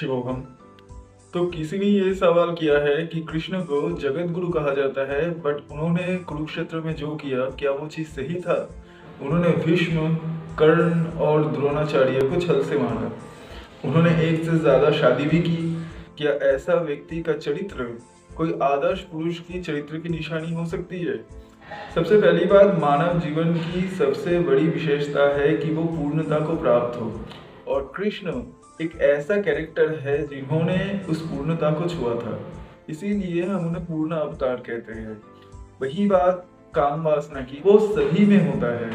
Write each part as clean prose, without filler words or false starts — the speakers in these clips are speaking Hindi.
शिवोहम। तो किसी ने ये सवाल किया है कि कृष्ण को जगत गुरु कहा जाता है, बट उन्होंने कुरुक्षेत्र में जो किया, क्या वो चीज़ सही था? उन्होंने भीष्म, कर्ण और द्रोणाचार्य को छल से मारा। उन्होंने एक से ज़्यादा शादी भी की। क्या ऐसा व्यक्ति का चरित्र कोई आदर्श पुरुष की चरित्र की निशानी हो सकती है? सबसे पहली बात, मानव जीवन की सबसे बड़ी विशेषता है कि वो पूर्णता को प्राप्त हो, और कृष्ण एक ऐसा कैरेक्टर है जिन्होंने उस पूर्णता को छुआ था। इसीलिए हम उन्हें पूर्ण अवतार कहते हैं। वही बात काम वासना की, वो सभी में होता है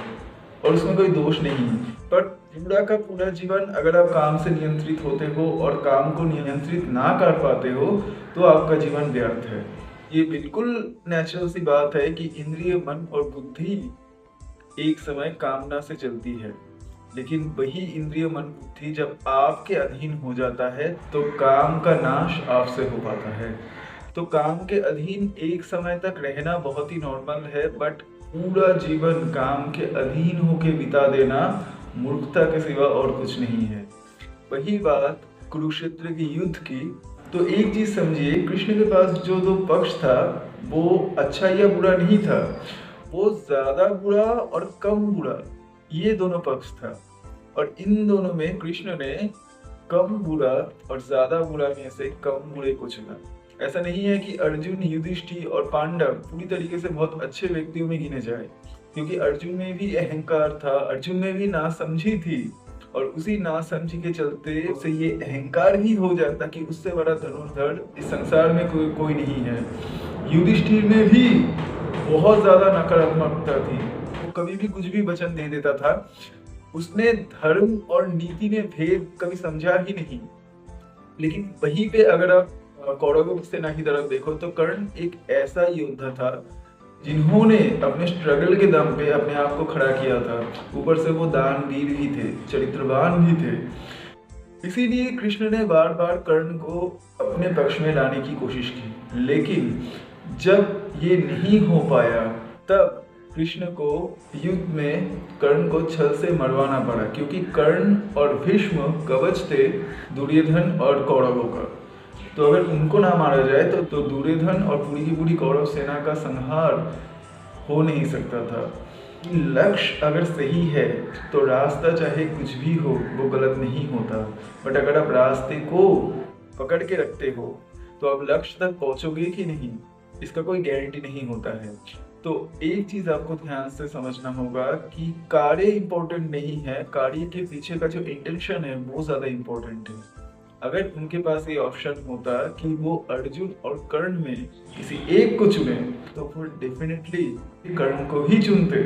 और उसमें कोई दोष नहीं। पर पूरा का पूरा जीवन अगर आप काम से नियंत्रित होते हो और काम को नियंत्रित ना कर पाते हो, तो आपका जीवन व्यर्थ है। ये बिल्कुल नेचुरल सी बात है कि इंद्रिय, मन और बुद्धि एक समय कामना से चलती है, लेकिन वही इंद्रिय, मन, बुद्धि जब आपके अधीन हो जाता है तो काम का नाश आपसे हो पाता है। तो काम के अधीन एक समय तक रहना बहुत ही नॉर्मल है, बट पूरा जीवन काम के अधीन होके बिता देना मूर्खता के सिवा और कुछ नहीं है। वही बात कुरुक्षेत्र की युद्ध की। तो एक चीज समझिए, कृष्ण के पास जो दो पक्ष था वो अच्छा या बुरा नहीं था, वो ज्यादा बुरा और कम बुरा, ये दोनों पक्ष था। और इन दोनों में कृष्ण ने कम बुरा और ज्यादा बुरा में से कम बुरे को चुना। ऐसा नहीं है कि अर्जुन, युधिष्ठिर और पांडव पूरी तरीके से बहुत अच्छे व्यक्तियों में गिने जाए, क्योंकि अर्जुन में भी अहंकार था, अर्जुन में भी नासमझी थी, और उसी नासमझी के चलते उसे ये अहंकार ही हो जाता कि उससे बड़ा धनुर्धर इस संसार में कोई नहीं है। युधिष्ठिर में भी बहुत ज्यादा नकारात्मकता थी, वो कभी भी कुछ भी वचन दे देता था। उसने धर्म और नीति में भेद कभी समझा ही नहीं। लेकिन वहीं पे अगर आप कौरवों की सेना की तरफ देखो तो कर्ण एक ऐसा योद्धा था जिन्होंने अपने स्ट्रगल के दम पे अपने आप को खड़ा किया था। ऊपर से वो दानवीर भी थे, चरित्रवान भी थे। इसीलिए कृष्ण ने बार बार कर्ण को अपने पक्ष में लाने की कोशिश की, लेकिन जब ये नहीं हो पाया तब कृष्ण को युद्ध में कर्ण को छल से मरवाना पड़ा, क्योंकि कर्ण और भीष्म कवच थे दुर्योधन और कौरवों का। तो अगर उनको ना मारा जाए तो दुर्योधन और पूरी की पूरी कौरव सेना का संहार हो नहीं सकता था। लक्ष्य अगर सही है तो रास्ता चाहे कुछ भी हो वो गलत नहीं होता, बट अगर आप रास्ते को पकड़ के रखते हो तो आप लक्ष्य तक पहुंचोगे कि नहीं, इसका कोई गारंटी नहीं होता है। तो एक चीज आपको ध्यान से समझना होगा कि कार्य इंपॉर्टेंट नहीं है, कार्य के पीछे का जो इंटेंशन है वो ज्यादा इंपॉर्टेंट है। अगर उनके पास ये ऑप्शन होता कि वो अर्जुन और कर्ण में किसी एक को चुने तो वो डेफिनेटली कर्ण को ही चुनते,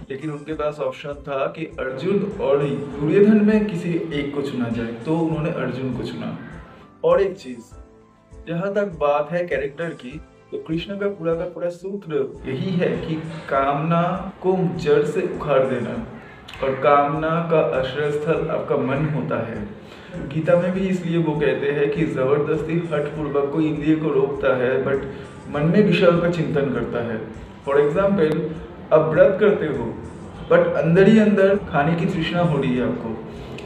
लेकिन उनके पास ऑप्शन था कि अर्जुन और दुर्योधन में किसी एक को चुना जाए, तो उन्होंने अर्जुन को चुना। और एक चीज, जहां तक बात है कैरेक्टर की, तो कृष्ण का पूरा सूत्र यही है कि कामना को जड़ से उखाड़ देना, और कामना का आश्रय स्थल आपका मन होता है। गीता में भी इसलिए वो कहते हैं कि जबरदस्ती हठपूर्वक कोई इंद्रिय को रोकता है, बट मन में विशाल का चिंतन करता है। फॉर एग्जाम्पल, आप व्रत करते हो बट अंदर ही अंदर खाने की तृष्णा हो रही है आपको,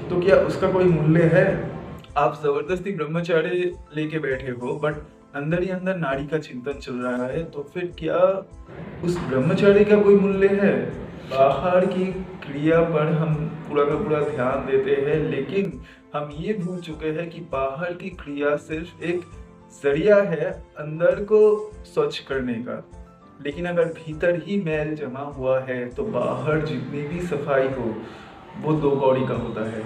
तो क्या उसका कोई मूल्य है? आप जबरदस्ती ब्रह्मचार्य लेके बैठे हो बट अंदर ही अंदर नाड़ी का चिंतन चल रहा है, तो फिर क्या उस ब्रह्मचार्य का कोई मूल्य है? बाहर की क्रिया पर हम पूरा का पूरा ध्यान देते हैं, लेकिन हम ये भूल चुके हैं कि बाहर की क्रिया सिर्फ एक जरिया है अंदर को स्वच्छ करने का। लेकिन अगर भीतर ही मैल जमा हुआ है तो बाहर जितनी भी सफाई हो वो दो कौड़ी का होता है।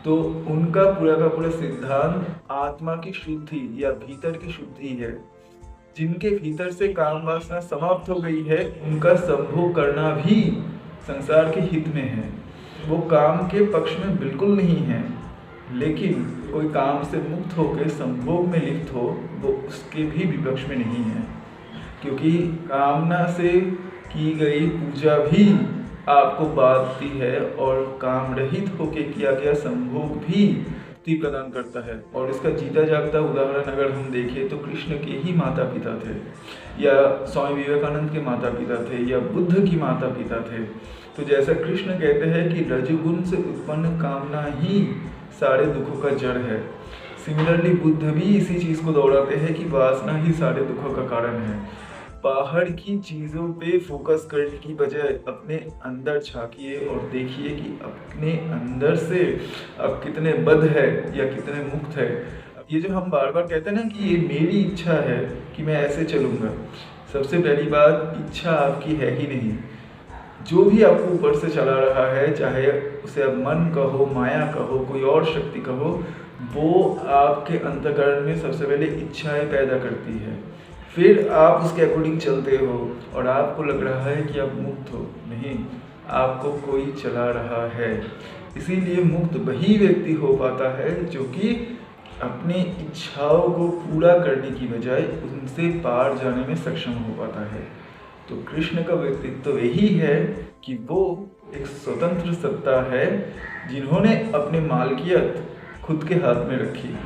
तो उनका पूरा का पूरा सिद्धांत आत्मा की शुद्धि या भीतर की शुद्धि है। जिनके भीतर से काम वासना समाप्त हो गई है उनका संभोग करना भी संसार के हित में है। वो काम के पक्ष में बिल्कुल नहीं है, लेकिन कोई काम से मुक्त होकर संभोग में लिप्त हो वो उसके भी विपक्ष में नहीं है, क्योंकि कामना से की गई पूजा भी आपको बांधती है और काम रहित होके किया गया संभोग भी मुक्ति प्रदान करता है। और इसका जीता जागता उदाहरण अगर हम देखें तो कृष्ण के ही माता पिता थे, या स्वामी विवेकानंद के माता पिता थे, या बुद्ध की माता पिता थे। तो जैसा कृष्ण कहते हैं कि रजोगुण से उत्पन्न कामना ही सारे दुखों का जड़ है। सिमिलरली बुद्ध भी इसी चीज़ को दोहराते हैं कि वासना ही सारे दुखों का कारण है। बाहर की चीज़ों पे फोकस करने की बजाय अपने अंदर झाँकिए और देखिए कि अपने अंदर से आप कितने बद्ध है या कितने मुक्त है। ये जो हम बार-बार कहते हैं ना कि ये मेरी इच्छा है कि मैं ऐसे चलूँगा। सबसे पहली बात, इच्छा आपकी है ही नहीं। जो भी आपको ऊपर से चला रहा है, चाहे उसे आप मन कहो, माया कहो, कोई और शक्ति कहो, वो आपके अंतःकरण में सबसे पहले इच्छाएँ पैदा करती है। फिर आप उसके अकॉर्डिंग चलते हो और आपको लग रहा है कि आप मुक्त हो। नहीं, आपको कोई चला रहा है। इसीलिए मुक्त वही व्यक्ति हो पाता है जो कि अपनी इच्छाओं को पूरा करने की बजाय उनसे पार जाने में सक्षम हो पाता है। तो कृष्ण का व्यक्तित्व यही है कि वो एक स्वतंत्र सत्ता है जिन्होंने अपनी मालकियत खुद के हाथ में रखी।